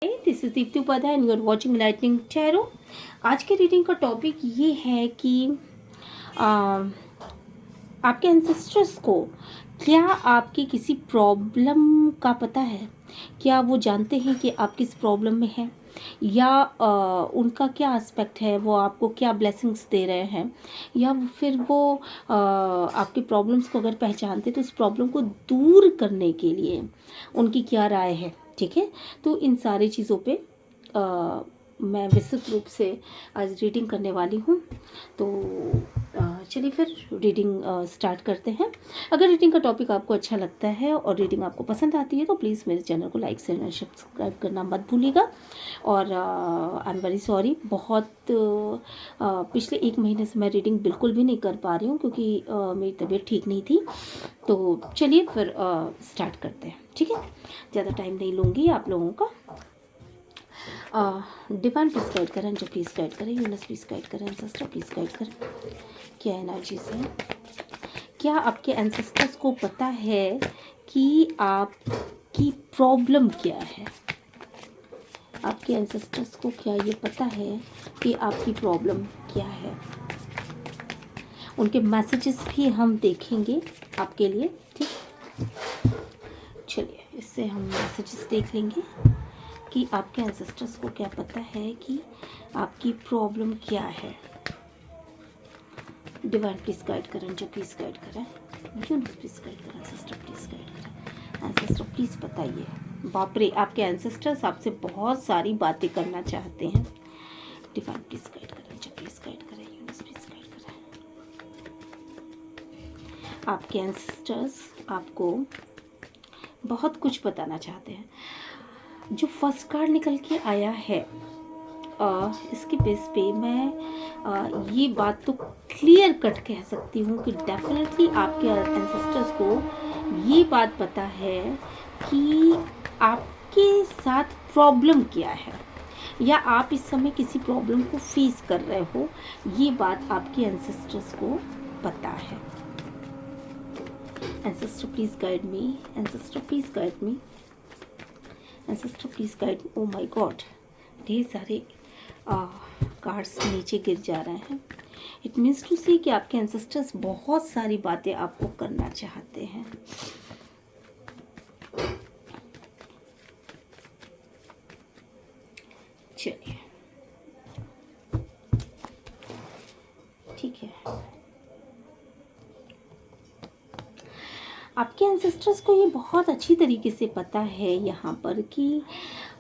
This is Deepti Upadhyay and you are watching lightning tarot. आज के reading का टॉपिक ये है कि आपके एंसेस्टर्स को क्या आपकी किसी प्रॉब्लम का पता है? क्या वो जानते हैं कि आप किस प्रॉब्लम में हैं, या उनका क्या एस्पेक्ट है, वो आपको क्या ब्लेसिंग्स दे रहे हैं, या फिर वो आपके प्रॉब्लम्स को अगर पहचानते तो उस प्रॉब्लम को दूर करने के लिए उनकी क्या राय है। ठीक है, तो इन सारी चीज़ों पे मैं विस्तृत रूप से आज रीडिंग करने वाली हूँ। तो चलिए फिर रीडिंग स्टार्ट करते हैं। अगर रीडिंग का टॉपिक आपको अच्छा लगता है और रीडिंग आपको पसंद आती है तो प्लीज़ मेरे चैनल को लाइक शेयर एंड सब्सक्राइब करना मत भूलिएगा। और आई एम वेरी सॉरी, बहुत पिछले 1 महीने से मैं रीडिंग बिल्कुल भी नहीं कर पा रही हूँ क्योंकि मेरी तबीयत ठीक नहीं थी। तो चलिए फिर स्टार्ट करते हैं। ठीक है, ज़्यादा टाइम नहीं लूँगी आप लोगों का। डिवाइन प्लीज़ गाइड करें, जो प्लीज़ गाइड करें, यूनिवर्स प्लीज़ गाइड करें, एंसेस्टर प्लीज़ गाइड करें। क्या एनर्जीज है? क्या आपके एंसेस्टर्स को पता है कि आपकी प्रॉब्लम क्या है? आपके एंसेस्टर्स को क्या ये पता है कि आपकी प्रॉब्लम क्या है? उनके मैसेजेस भी हम देखेंगे आपके लिए। ठीक, चलिए इससे हम मैसेजेस देख लेंगे कि आपके एंसेस्टर्स को क्या पता है कि आपकी प्रॉब्लम क्या है। डिवाइन प्लीज़ गाइड करें, जो प्लीज़ गाइड करें, यूनिवर्स प्लीज़ गाइड करें, एंसेस्टर प्लीज़ गाइड करें। एंसेस्टर प्लीज़ बताइए। बाप रे, आपके एंसेस्टर्स आपसे बहुत सारी बातें करना चाहते हैं। डिवाइन प्लीज़ गाइड करें, जो प्लीज़ गाइड करें, यूनिवर्स प्लीज़ गाइड करें। आपके एंसेस्टर्स आपको बहुत कुछ बताना चाहते हैं। जो फर्स्ट कार्ड निकल के आया है, इसके बेस पे मैं ये बात तो क्लियर कट कह सकती हूँ कि डेफिनेटली आपके एंसेस्टर्स को ये बात पता है कि आपके साथ प्रॉब्लम क्या है, या आप इस समय किसी प्रॉब्लम को फेस कर रहे हो। ये बात आपके एंसेस्टर्स को पता है। Ancestor please guide me, ancestor please guide me, ancestor please guide. Oh my God, ढेर सारे कार्ड्स नीचे गिर जा रहे हैं। इट मीन्स टू से कि आपके एंसेस्टर्स बहुत सारी बातें आपको करना चाहते हैं। चलिए ठीक है, आपके एंसेस्टर्स को ये बहुत अच्छी तरीके से पता है यहाँ पर कि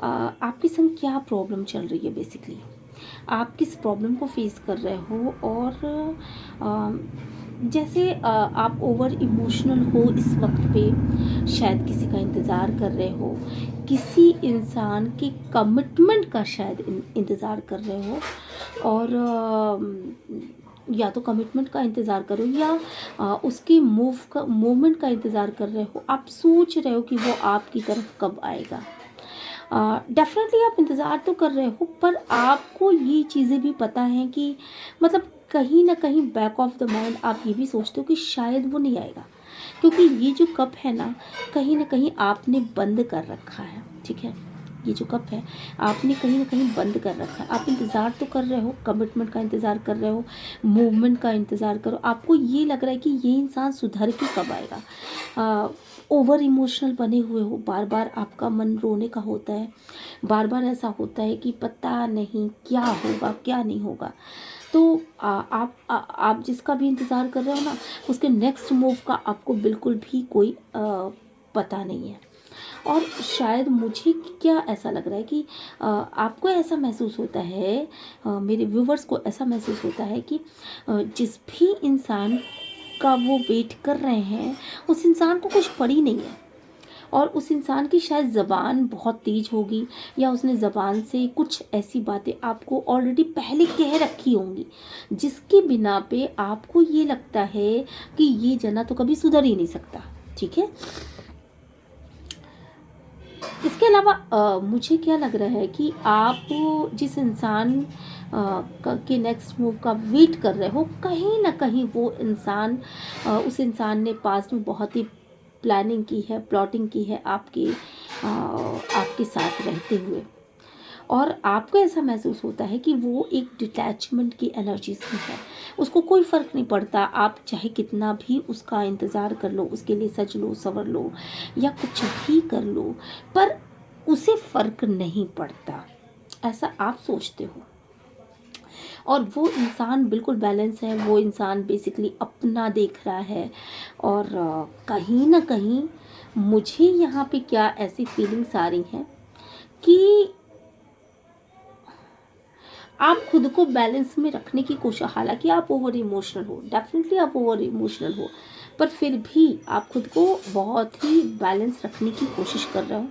आपके संग क्या प्रॉब्लम चल रही है। बेसिकली आप किस प्रॉब्लम को फेस कर रहे हो, और जैसे आप ओवर इमोशनल हो इस वक्त पे, शायद किसी का इंतज़ार कर रहे हो, किसी इंसान के कमिटमेंट का शायद इंतज़ार कर रहे हो, और या तो कमिटमेंट का इंतज़ार करो या उसकी मूवमेंट का इंतज़ार कर रहे हो। आप सोच रहे हो कि वो आपकी तरफ कब आएगा। डेफिनेटली आप इंतज़ार तो कर रहे हो, पर आपको ये चीज़ें भी पता हैं कि मतलब कहीं ना कहीं बैक ऑफ द माइंड आप ये भी सोचते हो कि शायद वो नहीं आएगा, क्योंकि ये जो कप है ना कहीं आपने बंद कर रखा है। ठीक है, ये जो कप है आपने कहीं ना कहीं बंद कर रखा है। आप इंतज़ार तो कर रहे हो, कमिटमेंट का इंतज़ार कर रहे हो, मूवमेंट का इंतज़ार करो। आपको ये लग रहा है कि ये इंसान सुधर के कब आएगा। ओवर इमोशनल बने हुए हो, बार बार आपका मन रोने का होता है, बार बार ऐसा होता है कि पता नहीं क्या होगा क्या नहीं होगा। तो आप जिसका भी इंतज़ार कर रहे हो ना, उसके नेक्स्ट मूव का आपको बिल्कुल भी कोई पता नहीं है। और शायद मुझे क्या ऐसा लग रहा है कि आपको ऐसा महसूस होता है, मेरे व्यूवर्स को ऐसा महसूस होता है कि जिस भी इंसान का वो वेट कर रहे हैं उस इंसान को कुछ पड़ी नहीं है, और उस इंसान की शायद ज़बान बहुत तेज़ होगी, या उसने ज़बान से कुछ ऐसी बातें आपको ऑलरेडी पहले कह रखी होंगी जिसके बिना पे आपको ये लगता है कि ये जना तो कभी सुधर ही नहीं सकता। ठीक है, इसके अलावा मुझे क्या लग रहा है कि आप जिस इंसान के नेक्स्ट मूव का वेट कर रहे हो, कहीं ना कहीं वो इंसान उस इंसान ने पास्ट में बहुत ही प्लानिंग की है, प्लॉटिंग की है आपके साथ रहते हुए। और आपको ऐसा महसूस होता है कि वो एक डिटैचमेंट की एनर्जी से है। उसको कोई फ़र्क नहीं पड़ता, आप चाहे कितना भी उसका इंतज़ार कर लो, उसके लिए सज लो, संवर लो या कुछ भी कर लो, पर उसे फ़र्क नहीं पड़ता, ऐसा आप सोचते हो। और वो इंसान बिल्कुल बैलेंस है, वो इंसान बेसिकली अपना देख रहा है। और कहीं ना कहीं मुझे यहाँ पे क्या ऐसी फीलिंग्स आ रही हैं कि आप खुद को बैलेंस में रखने की कोशिश, हालांकि आप ओवर इमोशनल हो, डेफिनेटली आप ओवर इमोशनल हो, पर फिर भी आप खुद को बहुत ही बैलेंस रखने की कोशिश कर रहे हो।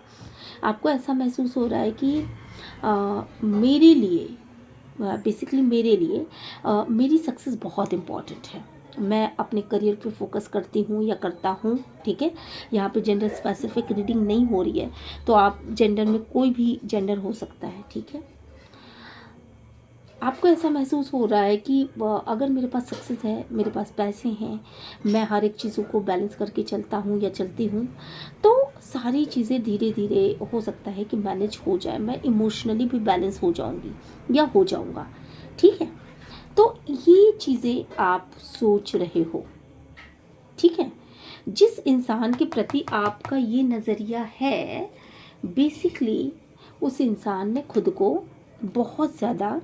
आपको ऐसा महसूस हो रहा है कि मेरे लिए, बेसिकली मेरे लिए मेरी सक्सेस बहुत इम्पॉर्टेंट है। मैं अपने करियर पे फोकस करती हूँ या करता हूँ, ठीक है। यहाँ पे जेंडर स्पेसिफिक रीडिंग नहीं हो रही है, तो आप जेंडर में कोई भी जेंडर हो सकता है, ठीक है। आपको ऐसा महसूस हो रहा है कि अगर मेरे पास सक्सेस है, मेरे पास पैसे हैं, मैं हर एक चीज़ों को बैलेंस करके चलता हूँ या चलती हूँ, तो सारी चीज़ें धीरे धीरे हो सकता है कि मैनेज हो जाए, मैं इमोशनली भी बैलेंस हो जाऊँगी या हो जाऊँगा, ठीक है। तो ये चीज़ें आप सोच रहे हो, ठीक है। जिस इंसान के प्रति आपका ये नज़रिया है, बेसिकली उस इंसान ने खुद को बहुत ज़्यादा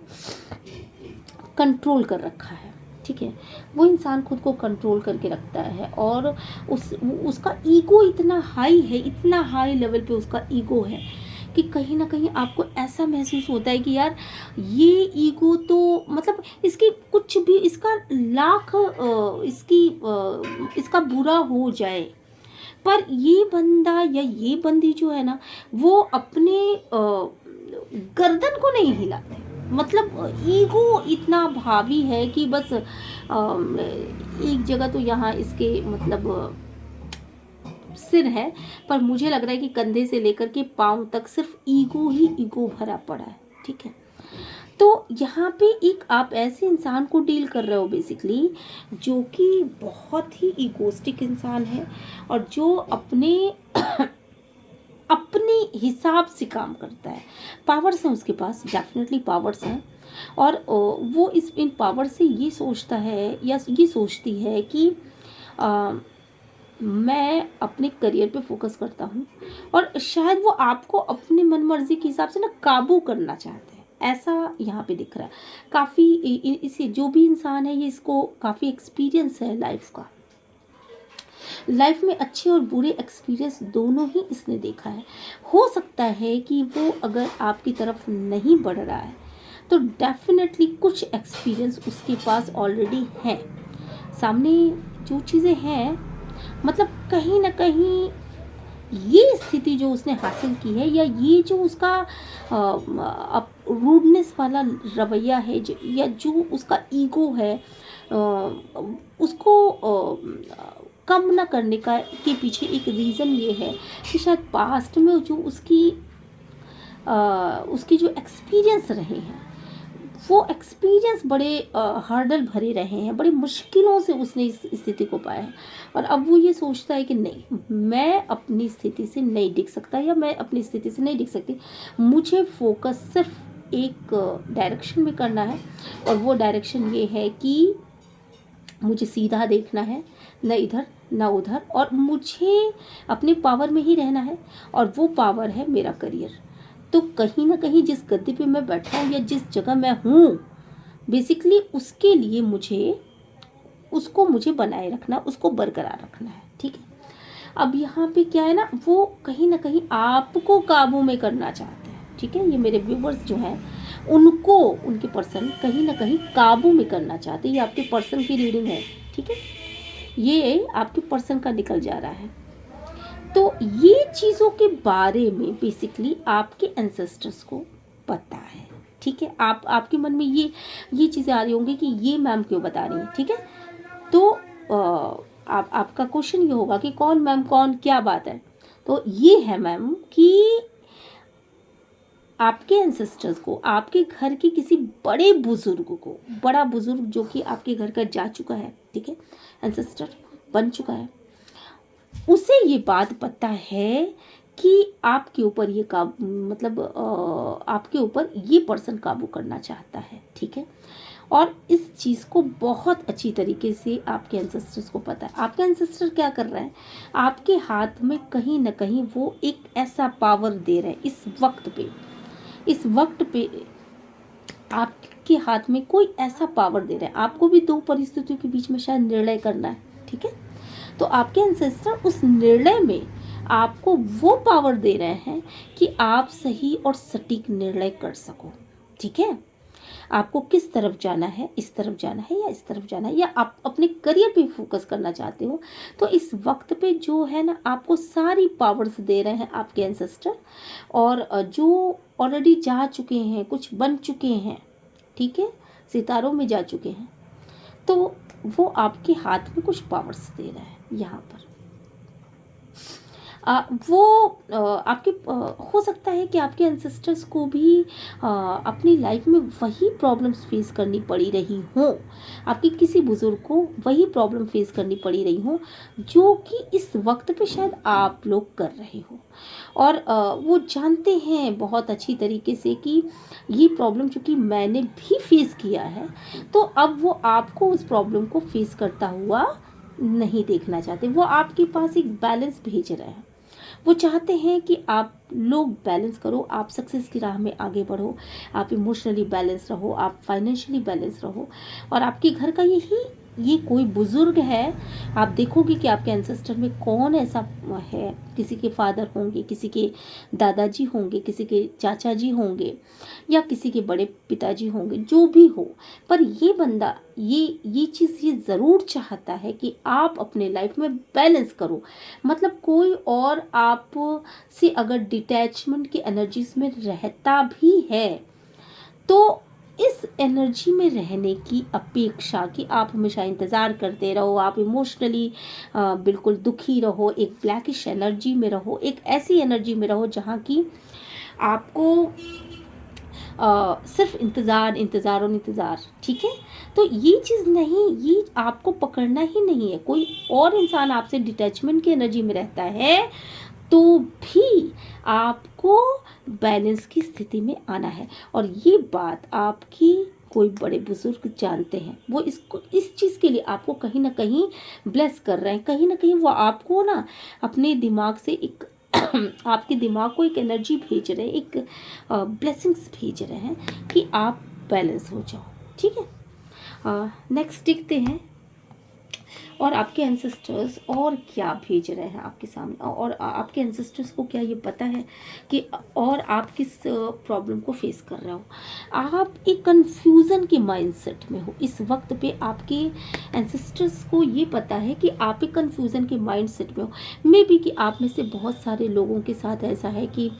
कंट्रोल कर रखा है, ठीक है। वो इंसान खुद को कंट्रोल करके रखता है और उसका ईगो इतना हाई है, इतना हाई लेवल पे उसका ईगो है कि कहीं ना कहीं आपको ऐसा महसूस होता है कि यार ये ईगो तो मतलब इसकी कुछ भी, इसका लाख इसका बुरा हो जाए, पर ये बंदा या ये बंदी जो है ना, वो अपने गर्दन को नहीं हिलाते। मतलब ईगो इतना भावी है कि बस एक जगह तो यहाँ इसके मतलब सिर है, पर मुझे लग रहा है कि कंधे से लेकर के पाँव तक सिर्फ ईगो ही ईगो भरा पड़ा है, ठीक है। तो यहाँ पे एक आप ऐसे इंसान को डील कर रहे हो बेसिकली, जो कि बहुत ही ईगोस्टिक इंसान है और जो अपने अपने हिसाब से काम करता है। पावर्स हैं उसके पास, डेफिनेटली पावर्स हैं, और वो इन पावर से ये सोचता है या ये सोचती है कि मैं अपने करियर पे फोकस करता हूँ, और शायद वो आपको अपने मन मर्जी के हिसाब से ना काबू करना चाहते हैं, ऐसा यहाँ पे दिख रहा है। काफ़ी इसे जो भी इंसान है, ये इसको काफ़ी एक्सपीरियंस है लाइफ का, लाइफ में अच्छे और बुरे एक्सपीरियंस दोनों ही इसने देखा है। हो सकता है कि वो अगर आपकी तरफ नहीं बढ़ रहा है, तो डेफिनेटली कुछ एक्सपीरियंस उसके पास ऑलरेडी है। सामने जो चीज़ें हैं, मतलब कहीं ना कहीं ये स्थिति जो उसने हासिल की है, या ये जो उसका रूडनेस वाला रवैया है, या जो उसका ईगो है, उसको कम ना करने का के पीछे एक रीज़न ये है कि शायद पास्ट में जो उसकी जो एक्सपीरियंस रहे हैं, वो एक्सपीरियंस बड़े हर्डल भरे रहे हैं, बड़ी मुश्किलों से उसने इस स्थिति को पाया है। और अब वो ये सोचता है कि नहीं, मैं अपनी स्थिति से नहीं टिक सकता, या मैं अपनी स्थिति से नहीं टिक सकती, मुझे फोकस सिर्फ एक डायरेक्शन में करना है, और वो डायरेक्शन ये है कि मुझे सीधा देखना है, न इधर न उधर, और मुझे अपने पावर में ही रहना है, और वो पावर है मेरा करियर। तो कहीं ना कहीं जिस गद्दी पे मैं बैठा हूँ या जिस जगह मैं हूँ, बेसिकली उसके लिए मुझे बनाए रखना, उसको बरकरार रखना है, ठीक है। अब यहाँ पे क्या है ना, वो कहीं ना कहीं आपको काबू में करना चाहते हैं, ठीक है। ये मेरे व्यूवर्स जो हैं, उनको उनके पर्सन कहीं ना कहीं काबू में करना चाहते हैं। ये आपके पर्सन की रीडिंग है, ठीक है, ये आपके पर्सन का निकल जा रहा है। तो ये चीज़ों के बारे में बेसिकली आपके एंसेस्टर्स को पता है, ठीक है। आपके मन में ये चीज़ें आ रही होंगी कि ये मैम क्यों बता रही हैं, ठीक है। तो आपका क्वेश्चन ये होगा कि कौन मैम, कौन, क्या बात है। तो ये है मैम कि आपके एंसेस्टर्स को, आपके घर के किसी बड़े बुजुर्ग को, बड़ा बुजुर्ग जो कि आपके घर का जा चुका है, ठीक है, एंसेस्टर बन चुका है, उसे ये बात पता है कि आपके ऊपर ये मतलब आपके ऊपर ये पर्सन काबू करना चाहता है, ठीक है। और इस चीज़ को बहुत अच्छी तरीके से आपके एंसेस्टर्स को पता है। आपके एंसेस्टर क्या कर रहे हैं, आपके हाथ में कहीं ना कहीं वो एक ऐसा पावर दे रहे हैं इस वक्त पे आपके हाथ में कोई ऐसा पावर दे रहे हैं। आपको भी दो परिस्थितियों के बीच में शायद निर्णय करना है, ठीक है। तो आपके एंसेस्टर उस निर्णय में आपको वो पावर दे रहे हैं कि आप सही और सटीक निर्णय कर सको, ठीक है। आपको किस तरफ जाना है, इस तरफ जाना है या इस तरफ जाना है, या आप अपने करियर पे फोकस करना चाहते हो, तो इस वक्त पे जो है ना आपको सारी पावर्स दे रहे हैं आपके एंसेस्टर। और जो ऑलरेडी जा चुके हैं, कुछ बन चुके हैं, ठीक है, सितारों में जा चुके हैं, तो वो आपके हाथ में कुछ पावर्स दे रहे हैं यहाँ पर। वो आपके हो सकता है कि आपके एंसेस्टर्स को भी अपनी लाइफ में वही प्रॉब्लम्स फेस करनी पड़ी रही हों, आपके किसी बुज़ुर्ग को वही प्रॉब्लम फेस करनी पड़ी रही हो जो कि इस वक्त पे शायद आप लोग कर रहे हो। और वो जानते हैं बहुत अच्छी तरीके से कि ये प्रॉब्लम चूँकि मैंने भी फेस किया है, तो अब वो आपको उस प्रॉब्लम को फेस करता हुआ नहीं देखना चाहते। वो आपके पास एक बैलेंस भेज रहे हैं। वो चाहते हैं कि आप लोग बैलेंस करो, आप सक्सेस की राह में आगे बढ़ो, आप इमोशनली बैलेंस रहो, आप फाइनेंशियली बैलेंस रहो। और आपके घर का ये कोई बुज़ुर्ग है, आप देखोगे कि आपके एंसेस्टर में कौन ऐसा है, किसी के फादर होंगे, किसी के दादाजी होंगे, किसी के चाचा जी होंगे, या किसी के बड़े पिताजी होंगे, जो भी हो। पर ये बंदा ये चीज़ ये ज़रूर चाहता है कि आप अपने लाइफ में बैलेंस करो। मतलब कोई और आप से अगर डिटैचमेंट की एनर्जीज में रहता भी है, तो इस एनर्जी में रहने की अपेक्षा कि आप हमेशा इंतज़ार करते रहो, आप इमोशनली बिल्कुल दुखी रहो, एक ब्लैकिश एनर्जी में रहो, एक ऐसी एनर्जी में रहो जहाँ की आपको सिर्फ इंतज़ार इंतज़ार और इंतज़ार, ठीक है। तो ये चीज़ नहीं, ये आपको पकड़ना ही नहीं है। कोई और इंसान आपसे डिटैचमेंट की एनर्जी में रहता है तो भी आपको बैलेंस की स्थिति में आना है। और ये बात आपकी कोई बड़े बुजुर्ग जानते हैं। वो इस चीज़ के लिए आपको कहीं ना कहीं ब्लेस कर रहे हैं। कहीं ना कहीं वो आपको ना अपने दिमाग से एक आपके दिमाग को एक एनर्जी भेज रहे हैं, एक ब्लेसिंग्स भेज रहे हैं कि आप बैलेंस हो जाओ, ठीक है। नेक्स्ट देखते हैं और आपके एंसेस्टर्स और क्या भेज रहे हैं आपके सामने, और आपके एंसेस्टर्स को क्या ये पता है कि और आप किस प्रॉब्लम को फेस कर रहे हो। आप एक कंफ्यूजन के माइंडसेट में हो इस वक्त पे। आपके एंसेस्टर्स को ये पता है कि आप एक कंफ्यूजन के माइंडसेट में हो। मे बी कि आप में से बहुत सारे लोगों के साथ ऐसा है कि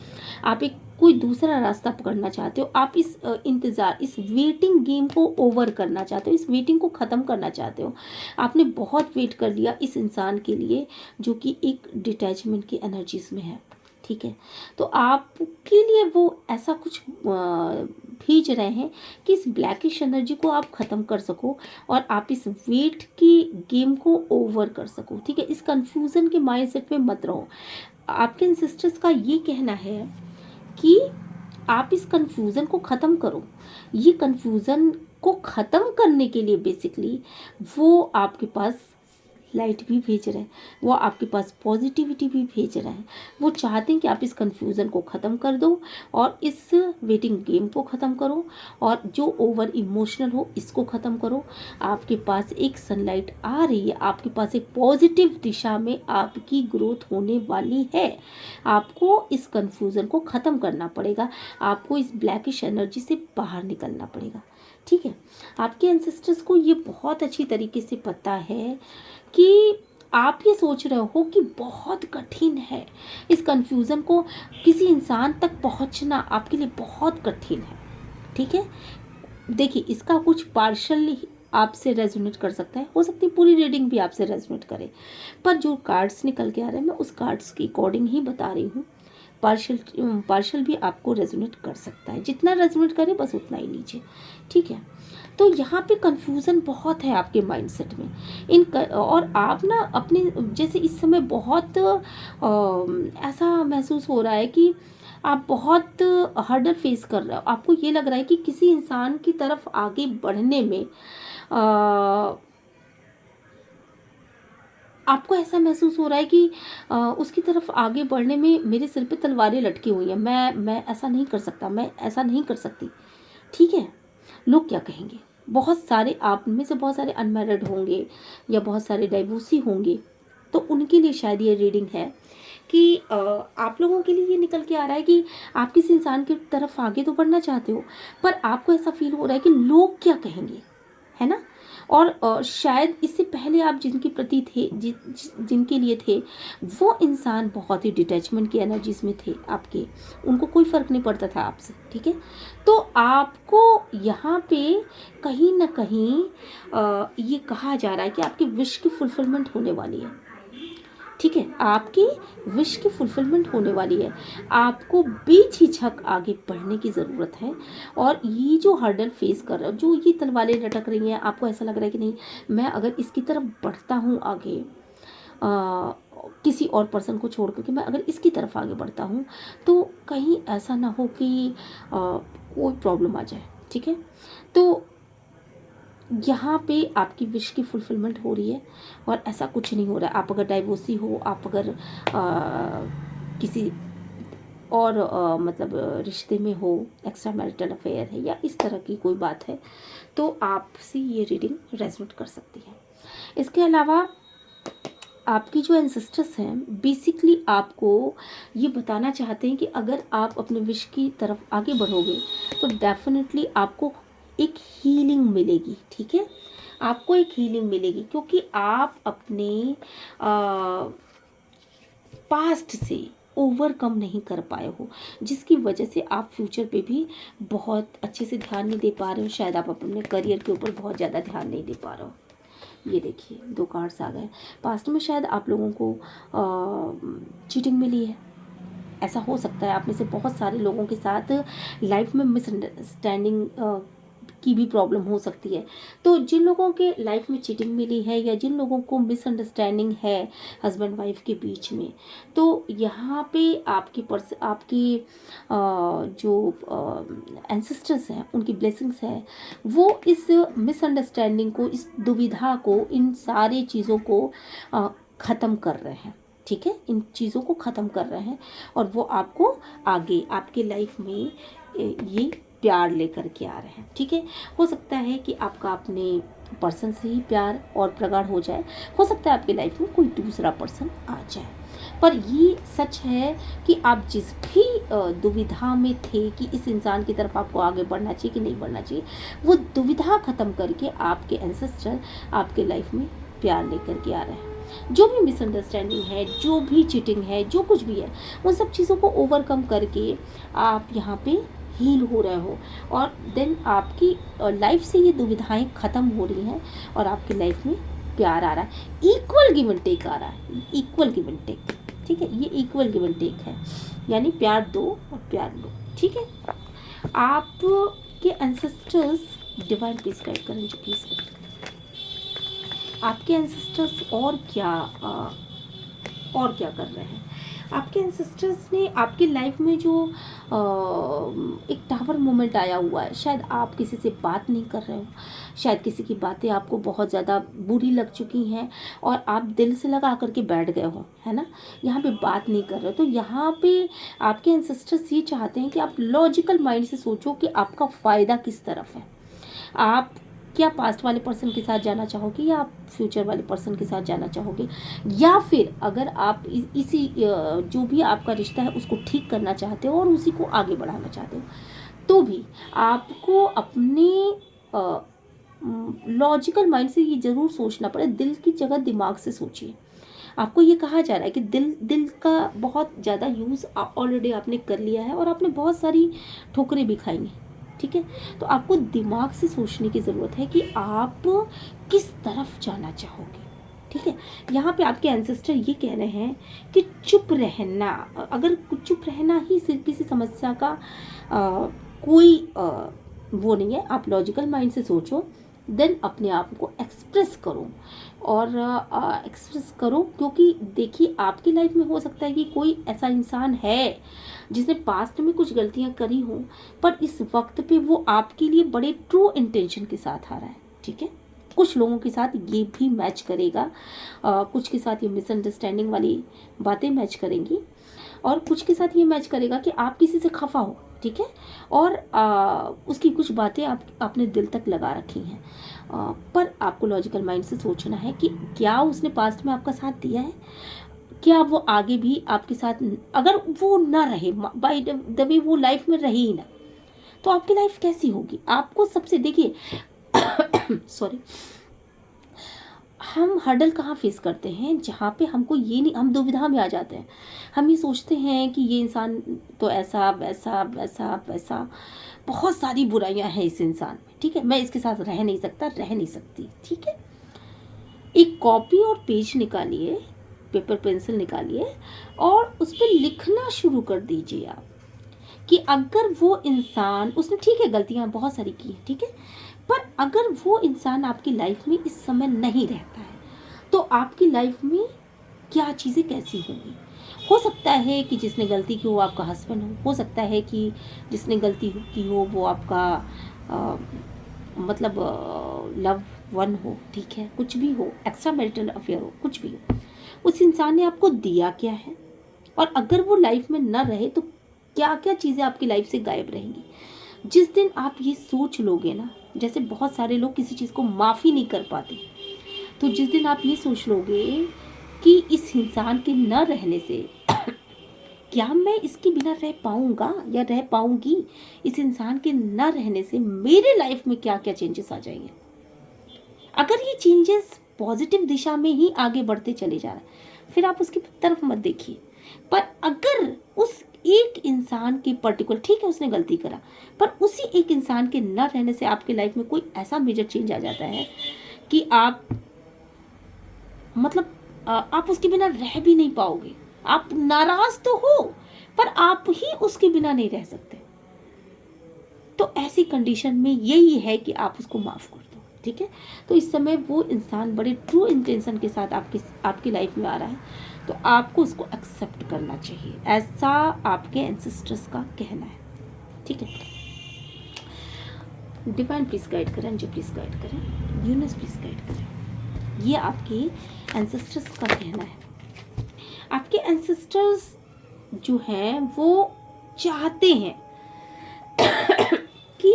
आप एक कोई दूसरा रास्ता पकड़ना चाहते हो। आप इस इंतज़ार, इस वेटिंग गेम को ओवर करना चाहते हो, इस वेटिंग को ख़त्म करना चाहते हो। आपने बहुत वेट कर लिया इस इंसान के लिए जो कि एक डिटैचमेंट की एनर्जीज में है, ठीक है। तो आपके लिए वो ऐसा कुछ भेज रहे हैं कि इस ब्लैकिश एनर्जी को आप ख़त्म कर सको और आप इस वेट की गेम को ओवर कर सको, ठीक है। इस कंफ्यूजन के माइंडसेट में मत रहो। आपके एंसेस्टर्स का ये कहना है कि आप इस कंफ्यूजन को ख़त्म करो। ये कंफ्यूजन को ख़त्म करने के लिए बेसिकली वो आपके पास लाइट भी भेज रहे हैं, वो आपके पास पॉजिटिविटी भी भेज रहे हैं। वो चाहते हैं कि आप इस कंफ्यूजन को ख़त्म कर दो और इस वेटिंग गेम को ख़त्म करो और जो ओवर इमोशनल हो इसको ख़त्म करो। आपके पास एक सनलाइट आ रही है, आपके पास एक पॉजिटिव दिशा में आपकी ग्रोथ होने वाली है। आपको इस कंफ्यूजन को ख़त्म करना पड़ेगा, आपको इस ब्लैकिश एनर्जी से बाहर निकलना पड़ेगा, ठीक है। आपके एंसेस्टर्स को ये बहुत अच्छी तरीके से पता है कि आप ये सोच रहे हो कि बहुत कठिन है, इस कंफ्यूजन को किसी इंसान तक पहुंचना आपके लिए बहुत कठिन है, ठीक है। देखिए, इसका कुछ पार्शल आपसे रेजोनेट कर सकता है, हो सकती है पूरी रीडिंग भी आपसे रेजोनेट करे, पर जो कार्ड्स निकल के आ रहे हैं मैं उस कार्ड्स के अकॉर्डिंग ही बता रही हूँ। पार्शियल भी आपको रेजोनेट कर सकता है। जितना रेजोनेट करे बस उतना ही लीजिए, ठीक है। तो यहाँ पे कंफ्यूजन बहुत है आपके माइंडसेट में और आप ना अपने जैसे इस समय बहुत ऐसा महसूस हो रहा है कि आप बहुत हर्डल फेस कर रहे हो। आपको ये लग रहा है कि किसी इंसान की तरफ आगे बढ़ने में आपको ऐसा महसूस हो रहा है कि उसकी तरफ आगे बढ़ने में मेरे सिर पे तलवारें लटकी हुई हैं, मैं ऐसा नहीं कर सकता, मैं ऐसा नहीं कर सकती, ठीक है। लोग क्या कहेंगे? बहुत सारे आप में से बहुत सारे अनमैरिड होंगे या बहुत सारे डाइवोर्सी होंगे, तो उनके लिए शायद ये रीडिंग है कि आप लोगों के लिए ये निकल के आ रहा है कि आप किसी इंसान की तरफ आगे तो बढ़ना चाहते हो, पर आपको ऐसा फील हो रहा है कि लोग क्या कहेंगे, है ना। और शायद इससे पहले आप जिनके प्रति थे, जिनके लिए थे, वो इंसान बहुत ही डिटैचमेंट की एनर्जीज में थे आपके, उनको कोई फ़र्क नहीं पड़ता था आपसे, ठीक है। तो आपको यहाँ पे कहीं ना कहीं ये कहा जा रहा है कि आपकी विश की फुलफिलमेंट होने वाली है, ठीक है। आपकी विश की फुलफिलमेंट होने वाली है। आपको बेझिझक आगे बढ़ने की ज़रूरत है। और ये जो हर्डल फेस कर रहे हो, जो ये तलवारें लटक रही हैं, आपको ऐसा लग रहा है कि नहीं, मैं अगर इसकी तरफ बढ़ता हूँ आगे, किसी और पर्सन को छोड़ करके मैं अगर इसकी तरफ आगे बढ़ता हूँ, तो कहीं ऐसा ना हो कि कोई प्रॉब्लम आ जाए, ठीक है। तो यहाँ पे आपकी विश की फुलफिलमेंट हो रही है और ऐसा कुछ नहीं हो रहा है। आप अगर डाइवोर्सी हो, आप अगर किसी और मतलब रिश्ते में हो, एक्स्ट्रा मैरिटल अफेयर है या इस तरह की कोई बात है, तो आपसे ये रीडिंग रेजोनेट कर सकती है। इसके अलावा आपकी जो एंसेस्टर्स हैं बेसिकली आपको ये बताना चाहते हैं कि अगर आप अपने विश की तरफ आगे बढ़ोगे तो डेफिनेटली आपको एक हीलिंग मिलेगी, ठीक है। आपको एक हीलिंग मिलेगी क्योंकि आप अपने पास्ट से ओवरकम नहीं कर पाए हो, जिसकी वजह से आप फ्यूचर पे भी बहुत अच्छे से ध्यान नहीं दे पा रहे हो। शायद आप अपने करियर के ऊपर बहुत ज़्यादा ध्यान नहीं दे पा रहे हो। ये देखिए 2 कार्ड्स आ गए। पास्ट में शायद आप लोगों को चीटिंग मिली है, ऐसा हो सकता है। आप में से बहुत सारे लोगों के साथ लाइफ में मिसअंडरस्टैंडिंग की भी प्रॉब्लम हो सकती है। तो जिन लोगों के लाइफ में चीटिंग मिली है या जिन लोगों को मिसअंडरस्टैंडिंग है हस्बैंड वाइफ के बीच में, तो यहाँ पे आपकी जो एंसेस्टर्स हैं उनकी ब्लेसिंग्स है, वो इस मिसअंडरस्टैंडिंग को, इस दुविधा को, इन सारी चीज़ों को ख़त्म कर रहे हैं, ठीक है। इन चीज़ों को ख़त्म कर रहे हैं और वो आपको आगे आपके लाइफ में ये प्यार लेकर के आ रहे हैं, ठीक है। हो सकता है कि आपका अपने पर्सन से ही प्यार और प्रगाढ़ हो जाए, हो सकता है आपकी लाइफ में कोई दूसरा पर्सन आ जाए, पर ये सच है कि आप जिस भी दुविधा में थे कि इस इंसान की तरफ आपको आगे बढ़ना चाहिए कि नहीं बढ़ना चाहिए, वो दुविधा ख़त्म करके आपके एंसेस्टर आपके लाइफ में प्यार लेकर के आ रहे हैं। जो भी मिसअंडरस्टैंडिंग है, जो भी चीटिंग है, जो कुछ भी है, उन सब चीज़ों को ओवरकम करके आप यहाँ पे हील हो रहे हो और देन आपकी लाइफ से ये दुविधाएं ख़त्म हो रही हैं और आपकी लाइफ में प्यार आ रहा है। इक्वल गिव एंड टेक आ रहा है, इक्वल गिव एंड टेक, ठीक है। ये इक्वल गिव एंड टेक है, यानी प्यार दो और प्यार लो, ठीक है। आपके एंसेस्टर्स डिवाइन पीस गाइड करें जो प्लीज़ करें। आपके एंसेस्टर्स और क्या कर रहे हैं? आपके एंसेस्टर्स ने आपकी लाइफ में जो एक टावर मोमेंट आया हुआ है, शायद आप किसी से बात नहीं कर रहे हो, शायद किसी की बातें आपको बहुत ज़्यादा बुरी लग चुकी हैं और आप दिल से लगा करके बैठ गए हो, है ना, यहाँ पे बात नहीं कर रहे हो। तो यहाँ पे आपके एंसेस्टर्स ये चाहते हैं कि आप लॉजिकल माइंड से सोचो कि आपका फ़ायदा किस तरफ है। आप क्या पास्ट वाले पर्सन के साथ जाना चाहोगे या आप फ्यूचर वाले पर्सन के साथ जाना चाहोगे, या फिर अगर आप इसी जो भी आपका रिश्ता है उसको ठीक करना चाहते हो और उसी को आगे बढ़ाना चाहते हो, तो भी आपको अपने लॉजिकल माइंड से ये ज़रूर सोचना पड़े। दिल की जगह दिमाग से सोचिए। आपको ये कहा जा रहा है कि दिल का बहुत ज़्यादा यूज़ ऑलरेडी आपने कर लिया है और आपने बहुत सारी ठोकरें भी खाई हैं, ठीक है। तो आपको दिमाग से सोचने की ज़रूरत है कि आप किस तरफ जाना चाहोगे, ठीक है। ठीक है। यहाँ पे आपके एंसेस्टर ये कह रहे हैं कि चुप रहना, अगर चुप रहना ही सिर्फ किसी समस्या का कोई वो नहीं है, आप लॉजिकल माइंड से सोचो, देन अपने आप को एक्सप्रेस करो और एक्सप्रेस करो, क्योंकि देखिए आपकी लाइफ में हो सकता है कि कोई ऐसा इंसान है जिसने पास्ट में कुछ गलतियां करी हों, पर इस वक्त पे वो आपके लिए बड़े ट्रू इंटेंशन के साथ आ रहा है। ठीक है, कुछ लोगों के साथ ये भी मैच करेगा, कुछ के साथ ये मिसअंडरस्टैंडिंग वाली बातें मैच करेंगी, और कुछ के साथ ये मैच करेगा कि आप किसी से खफा हो, ठीक है, और उसकी कुछ बातें आपने दिल तक लगा रखी हैं, पर आपको लॉजिकल माइंड से सोचना है कि क्या उसने पास्ट में आपका साथ दिया है, क्या वो आगे भी आपके साथ, अगर वो ना रहे बाय द वे, वो लाइफ में रहे ही ना, तो आपकी लाइफ कैसी होगी। आपको सबसे देखिए सॉरी, हम हर्डल कहाँ फेस करते हैं, जहाँ पे हमको ये नहीं, हम दुविधा में आ जाते हैं, हम ये सोचते हैं कि ये इंसान तो ऐसा वैसा वैसा वैसा, बहुत सारी बुराइयां हैं इस इंसान में, ठीक है, मैं इसके साथ रह नहीं सकता, रह नहीं सकती। ठीक है, एक कॉपी और पेज निकालिए, पेपर पेंसिल निकालिए और उस पर लिखना शुरू कर दीजिए आप, कि अगर वो इंसान, उसने ठीक है गलतियां बहुत सारी की हैं, ठीक है, पर अगर वो इंसान आपकी लाइफ में इस समय नहीं रहता है, तो आपकी लाइफ में क्या चीज़ें कैसी होंगी। हो सकता है कि जिसने गलती की वो आपका हस्बैंड हो सकता है कि जिसने गलती की हो वो आपका मतलब लव वन हो, ठीक है, कुछ भी हो, एक्स्ट्रा मैरिटल अफेयर हो, कुछ भी हो, उस इंसान ने आपको दिया क्या है, और अगर वो लाइफ में न रहे तो क्या क्या चीज़ें आपकी लाइफ से गायब रहेंगी। जिस दिन आप ये सोच लोगे ना, जैसे बहुत सारे लोग किसी चीज़ को माफ़ी नहीं कर पाते, तो जिस दिन आप ये सोच लोगे कि इस इंसान के न रहने से क्या मैं इसके बिना रह पाऊंगा या रह पाऊंगी, इस इंसान के न रहने से मेरे लाइफ में क्या क्या चेंजेस आ जाएंगे। अगर ये चेंजेस पॉजिटिव दिशा में ही आगे बढ़ते चले जा रहे हैं, फिर आप उसकी तरफ मत देखिए। पर अगर उस एक इंसान के पर्टिकुलर, ठीक है उसने गलती करा, पर उसी एक इंसान के न रहने से आपके लाइफ में कोई ऐसा मेजर चेंज आ जाता है कि आप मतलब आप उसके बिना रह भी नहीं पाओगे। आप नाराज तो हो, पर आप ही उसके बिना नहीं रह सकते। तो ऐसी कंडीशन में यही है कि आप उसको माफ़ कर दो, ठीक है। तो इस समय वो इंसान बड़े ट्रू इंटेंशन के साथ आपकी लाइफ में आ रहा है, तो आपको उसको एक्सेप्ट करना चाहिए, ऐसा आपके एंसेस्टर्स का कहना है, ठीक है। डिवाइन प्लीज गाइड करें, जो प्लीज गाइड करें, यूनिवर्स प्लीज गाइड करें। ये आपके एंसेस्टर्स का कहना है। आपके एंसेस्टर्स जो हैं वो चाहते हैं कि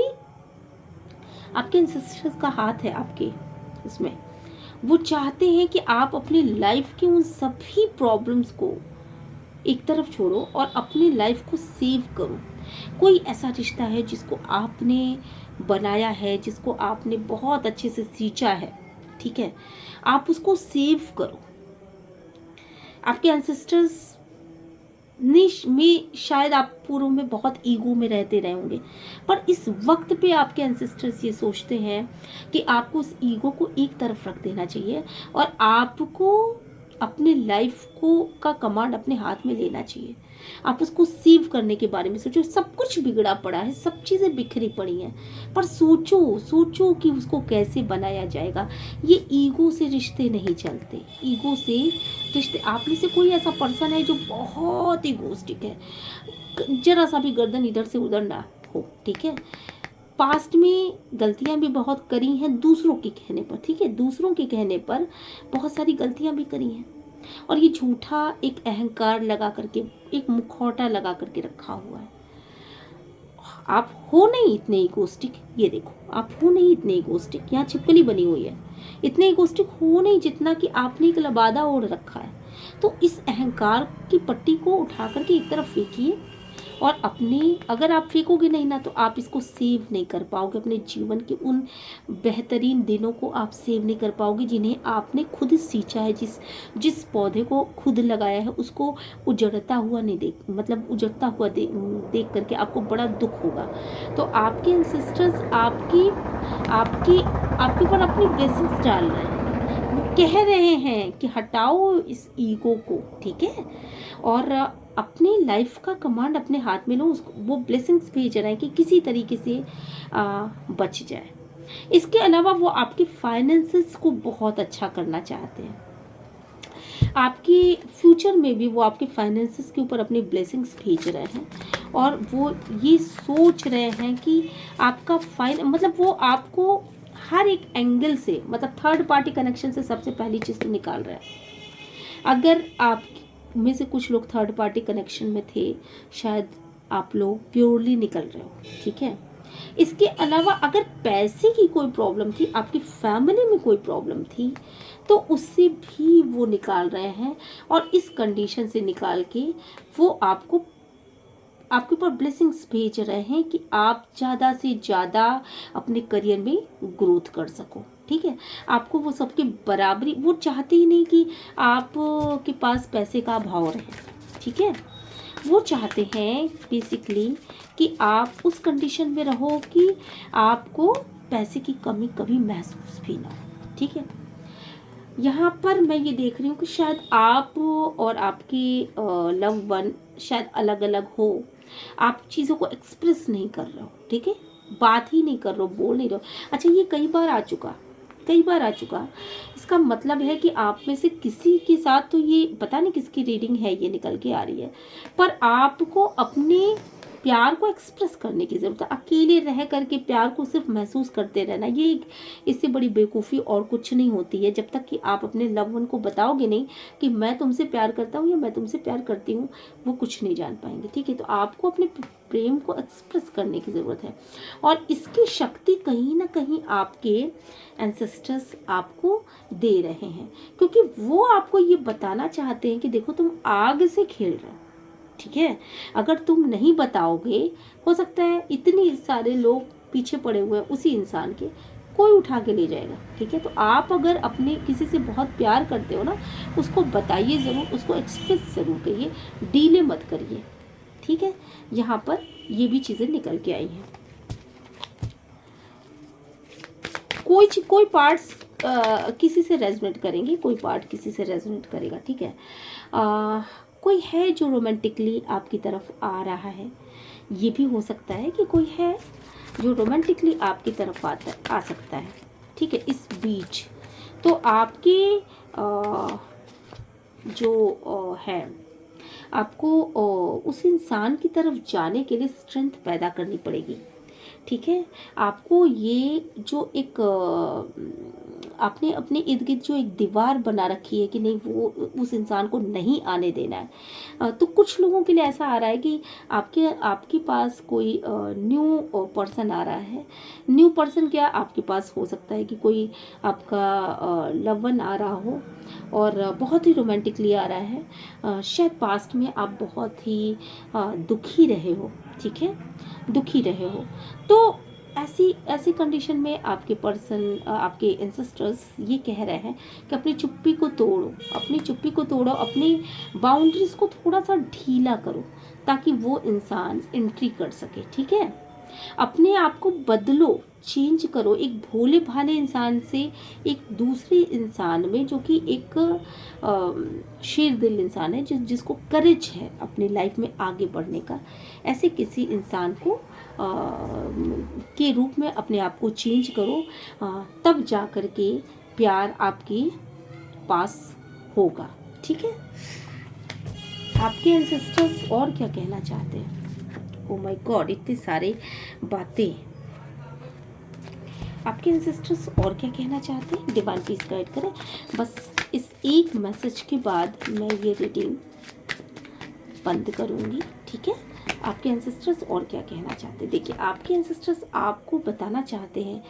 आपके एंसेस्टर्स का हाथ है आपके इसमें, वो चाहते हैं कि आप अपनी लाइफ के उन सभी प्रॉब्लम्स को एक तरफ छोड़ो और अपनी लाइफ को सेव करो। कोई ऐसा रिश्ता है जिसको आपने बनाया है, जिसको आपने बहुत अच्छे से सींचा है, ठीक है, आप उसको सेव करो। आपके एंसेस्टर्स में शायद आप पूर्व में बहुत ईगो में रहते रहे होंगे, पर इस वक्त पे आपके एंसेस्टर्स ये सोचते हैं कि आपको उस ईगो को एक तरफ रख देना चाहिए और आपको अपने लाइफ को का कमांड अपने हाथ में लेना चाहिए। आप उसको सेव करने के बारे में सोचो। सब कुछ बिगड़ा पड़ा है, सब चीज़ें बिखरी पड़ी हैं, पर सोचो कि उसको कैसे बनाया जाएगा। ये ईगो से रिश्ते नहीं चलते, ईगो से रिश्ते, आप में से कोई ऐसा पर्सन है जो बहुत ईगोस्टिक है, जरा सा भी गर्दन इधर से उधर ना हो, ठीक है। पास्ट में गलतियां भी बहुत करी हैं दूसरों के कहने पर, ठीक है, दूसरों के कहने पर बहुत सारी गलतियां भी करी हैं, और ये झूठा एक अहंकार लगा करके, एक मुखौटा लगा करके रखा हुआ है। आप हो नहीं इतने इगोस्टिक, ये देखो आप हो नहीं इतने इगोस्टिक, यहाँ छिपकली बनी हुई है, इतने इगोस्टिक हो नहीं जितना कि आपने एक लबादा ओढ़ रखा है। तो इस अहंकार की पट्टी को उठा करके एक तरफ फेंकिए, और अपने, अगर आप फेंकोगे नहीं ना तो आप इसको सेव नहीं कर पाओगे, अपने जीवन के उन बेहतरीन दिनों को आप सेव नहीं कर पाओगे जिन्हें आपने खुद सींचा है। जिस पौधे को खुद लगाया है उसको उजड़ता हुआ नहीं मतलब उजड़ता हुआ देख करके आपको बड़ा दुख होगा। तो आपके एंसेस्टर्स आपके ऊपर अपनी ब्लेसिंग्स डाल रहे हैं, वो कह रहे हैं कि हटाओ इस ईगो को, ठीक है, और अपनी लाइफ का कमांड अपने हाथ में लो। उसको वो ब्लेसिंग्स भेज रहे हैं कि किसी तरीके से बच जाए। इसके अलावा वो आपके फाइनेंसेस को बहुत अच्छा करना चाहते हैं। आपकी फ्यूचर में भी वो आपके फाइनेंसेस के ऊपर अपनी ब्लेसिंग्स भेज रहे हैं, और वो ये सोच रहे हैं कि आपका मतलब वो आपको हर एक एंगल से, मतलब थर्ड पार्टी कनेक्शन से सबसे पहली चीज़ तो निकाल रहे हैं। अगर आप में से कुछ लोग थर्ड पार्टी कनेक्शन में थे, शायद आप लोग प्योरली निकल रहे हो, ठीक है। इसके अलावा अगर पैसे की कोई प्रॉब्लम थी, आपकी फैमिली में कोई प्रॉब्लम थी, तो उससे भी वो निकाल रहे हैं, और इस कंडीशन से निकाल के वो आपके ऊपर ब्लेसिंग्स भेज रहे हैं कि आप ज़्यादा से ज़्यादा अपने करियर में ग्रोथ कर सको, ठीक है। आपको वो सबकी बराबरी, वो चाहते ही नहीं कि आप के पास पैसे का अभाव रहे, ठीक है। वो चाहते हैं बेसिकली कि आप उस कंडीशन में रहो कि आपको पैसे की कमी कभी महसूस भी ना हो, ठीक है। यहाँ पर मैं ये देख रही हूँ कि शायद आप और आपकी लव वन शायद अलग अलग हो। आप चीज़ों को एक्सप्रेस नहीं कर रहे हो, ठीक है, बात ही नहीं कर रहे हो, बोल नहीं रहे हो। अच्छा, ये कई बार आ चुका, कई बार आ चुका। इसका मतलब है कि आप में से किसी के साथ, तो ये पता नहीं किसकी रीडिंग है, ये निकल के आ रही है, पर आपको अपने प्यार को एक्सप्रेस करने की ज़रूरत है। अकेले रह करके प्यार को सिर्फ महसूस करते रहना, ये इससे बड़ी बेवकूफ़ी और कुछ नहीं होती है। जब तक कि आप अपने लव वन को बताओगे नहीं कि मैं तुमसे प्यार करता हूँ या मैं तुमसे प्यार करती हूँ, वो कुछ नहीं जान पाएंगे, ठीक है। तो आपको अपने प्रेम को एक्सप्रेस करने की ज़रूरत है, और इसकी शक्ति कहीं ना कहीं आपके एंसेस्टर्स आपको दे रहे हैं, क्योंकि वो आपको ये बताना चाहते हैं कि देखो तुम आग से खेल रहे हो, ठीक है। अगर तुम नहीं बताओगे, हो सकता है इतने सारे लोग पीछे पड़े हुए हैं उसी इंसान के, कोई उठा के ले जाएगा, ठीक है। तो आप अगर अपने किसी से बहुत प्यार करते हो ना, उसको बताइए ज़रूर, उसको एक्सप्रेस ज़रूर करिए, डीले मत करिए, ठीक है। यहाँ पर ये भी चीज़ें निकल के आई हैं। कोई पार्ट्स किसी से रेजोनेट करेंगे, कोई पार्ट किसी से रेजोनेट करेगा, ठीक है। कोई है जो रोमांटिकली आपकी तरफ आ रहा है, ये भी हो सकता है कि कोई है जो रोमांटिकली आपकी तरफ आ सकता है, ठीक है। इस बीच तो आपके जो है, आपको उस इंसान की तरफ जाने के लिए स्ट्रेंथ पैदा करनी पड़ेगी, ठीक है। आपको ये जो एक आपने अपने इर्द गिर्द जो एक दीवार बना रखी है कि नहीं, वो उस इंसान को नहीं आने देना है। तो कुछ लोगों के लिए ऐसा आ रहा है कि आपके पास कोई न्यू पर्सन आ रहा है। न्यू पर्सन क्या, आपके पास हो सकता है कि कोई आपका लव वन आ रहा हो, और बहुत ही रोमांटिकली आ रहा है। शायद पास्ट में आप बहुत ही दुखी रहे हो, ठीक है, दुखी रहे हो। तो ऐसी कंडीशन में आपके पर्सन, आपके एंसेस्टर्स ये कह रहे हैं कि अपनी चुप्पी को तोड़ो, अपनी चुप्पी को तोड़ो, अपनी बाउंड्रीज को थोड़ा सा ढीला करो, ताकि वो इंसान एंट्री कर सके, ठीक है। अपने आप को बदलो, चेंज करो, एक भोले भाले इंसान से एक दूसरे इंसान में, जो कि एक शेर दिल इंसान है, जिसको करेज है अपनी लाइफ में आगे बढ़ने का, ऐसे किसी इंसान को के रूप में अपने आप को चेंज करो। तब जा कर के प्यार आपके पास होगा, ठीक है। आपके एंसेस्टर्स और क्या कहना चाहते हैं? ओ माय गॉड, इतने सारे बातें। आपके एंसेस्टर्स और क्या कहना चाहते हैं, डिवाइन प्लीज गाइड करें। बस इस एक मैसेज के बाद मैं ये रीडिंग बंद करूँगी, ठीक है। आपके एंसेस्टर्स और क्या कहना चाहते हैं? देखिए, आपके एंसेस्टर्स आपको बताना चाहते हैं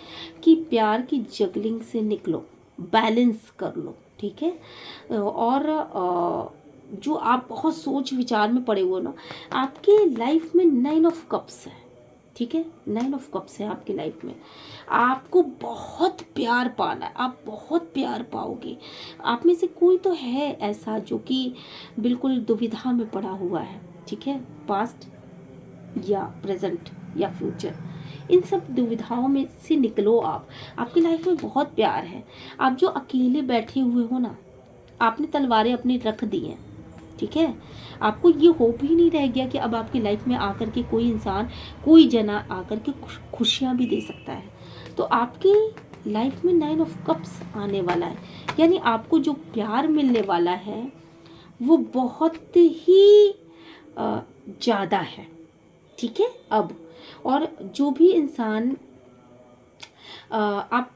कि प्यार की जगलिंग से निकलो, बैलेंस कर लो, ठीक है। और जो आप बहुत सोच विचार में पड़े हुए ना, आपके लाइफ में 9 ऑफ कप्स है, ठीक है, 9 ऑफ कप्स है आपकी लाइफ में। आपको बहुत प्यार पाना है, आप बहुत प्यार पाओगे। आप में से कोई तो है ऐसा जो कि बिल्कुल दुविधा में पड़ा हुआ है, ठीक है, पास्ट या प्रेजेंट, या फ्यूचर। इन सब दुविधाओं में से निकलो आप। आपकी लाइफ में बहुत प्यार है। आप जो अकेले बैठे हुए हो ना, आपने तलवारें अपनी रख दी हैं, ठीक है। आपको ये होप ही नहीं रह गया कि अब आपकी लाइफ में आकर के कोई इंसान, कोई जना आकर के खुशियाँ भी दे सकता है। तो आपकी लाइफ में 9 ऑफ कप्स आने वाला है, यानी आपको जो प्यार मिलने वाला है वो बहुत ही ज़्यादा है, ठीक है। अब और जो भी इंसान आप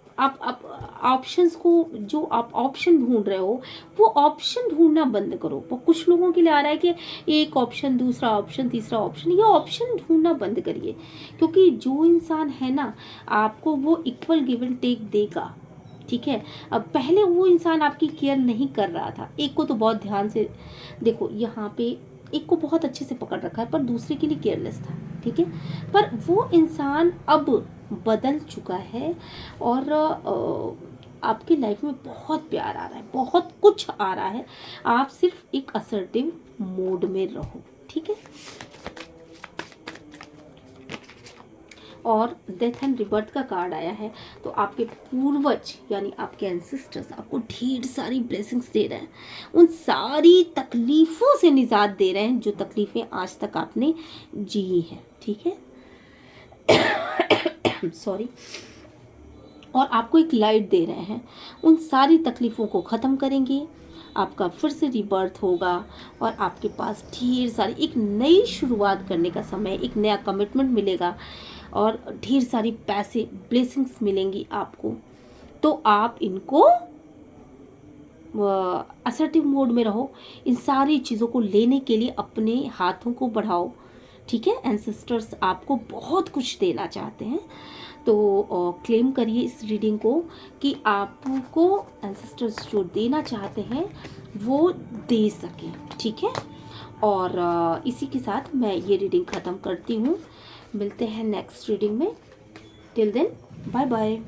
ऑप्शंस को, जो आप ऑप्शन ढूंढ रहे हो वो ऑप्शन ढूंढना बंद करो। वो कुछ लोगों के लिए आ रहा है कि एक ऑप्शन, दूसरा ऑप्शन, तीसरा ऑप्शन, ये ऑप्शन ढूंढना बंद करिए। क्योंकि जो इंसान है ना, आपको वो इक्वल गिव एंड टेक देगा, ठीक है। अब पहले वो इंसान आपकी केयर नहीं कर रहा था, एक को तो बहुत ध्यान से देखो, यहाँ पे एक को बहुत अच्छे से पकड़ रखा है पर दूसरे के लिए केयरलेस था, ठीक है। पर वो इंसान अब बदल चुका है और आपकी लाइफ में बहुत प्यार आ रहा है, बहुत कुछ आ रहा है। आप सिर्फ एक असर्टिव मोड में रहो, ठीक है। और डेथ एंड रिबर्थ का कार्ड आया है, तो आपके पूर्वज यानी आपके एंसेस्टर्स आपको ढेर सारी ब्लेसिंग्स दे रहे हैं, उन सारी तकलीफ़ों से निजात दे रहे हैं जो तकलीफ़ें आज तक आपने जी हैं, ठीक है। सॉरी। और आपको एक लाइट दे रहे हैं, उन सारी तकलीफ़ों को ख़त्म करेंगे, आपका फिर से रिबर्थ होगा और आपके पास ढेर सारी एक नई शुरुआत करने का समय, एक नया कमिटमेंट मिलेगा और ढेर सारी पैसे ब्लेसिंग्स मिलेंगी आपको। तो आप इनको असर्टिव मोड में रहो, इन सारी चीज़ों को लेने के लिए अपने हाथों को बढ़ाओ, ठीक है। एंसेस्टर्स आपको बहुत कुछ देना चाहते हैं, तो क्लेम करिए इस रीडिंग को कि आपको एंसेस्टर्स जो देना चाहते हैं वो दे सकें, ठीक है। और इसी के साथ मैं ये रीडिंग ख़त्म करती हूँ। मिलते हैं नेक्स्ट रीडिंग में। Till then bye bye.